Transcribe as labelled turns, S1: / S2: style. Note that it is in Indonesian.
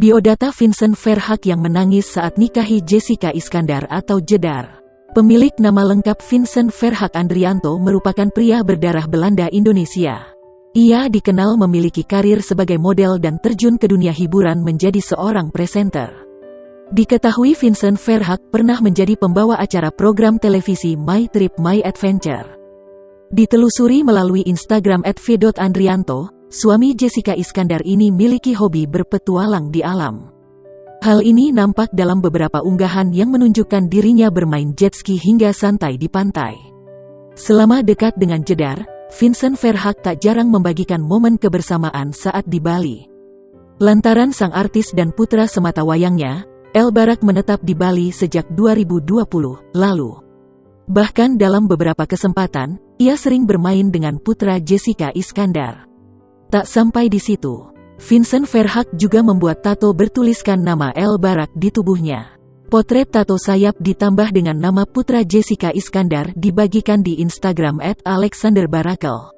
S1: Biodata Vincent Verhaeghe yang menangis saat nikahi Jessica Iskandar atau Jedar. Pemilik nama lengkap Vincent Verhaeghe Andrianto merupakan pria berdarah Belanda Indonesia. Ia dikenal memiliki karir sebagai model dan terjun ke dunia hiburan menjadi seorang presenter. Diketahui Vincent Verhaeghe pernah menjadi pembawa acara program televisi My Trip My Adventure. Ditelusuri melalui Instagram @v.andrianto, suami Jessica Iskandar ini miliki hobi berpetualang di alam. Hal ini nampak dalam beberapa unggahan yang menunjukkan dirinya bermain jet ski hingga santai di pantai. Selama dekat dengan Jedar, Vincent Verhaeghe tak jarang membagikan momen kebersamaan saat di Bali. Lantaran sang artis dan putra sematawayangnya, El Barak menetap di Bali sejak 2020 lalu. Bahkan dalam beberapa kesempatan, ia sering bermain dengan putra Jessica Iskandar. Tak sampai di situ, Vincent Verhaeghe juga membuat tato bertuliskan nama El Barak di tubuhnya. Potret tato sayap ditambah dengan nama putra Jessica Iskandar dibagikan di Instagram @alexanderbarakel.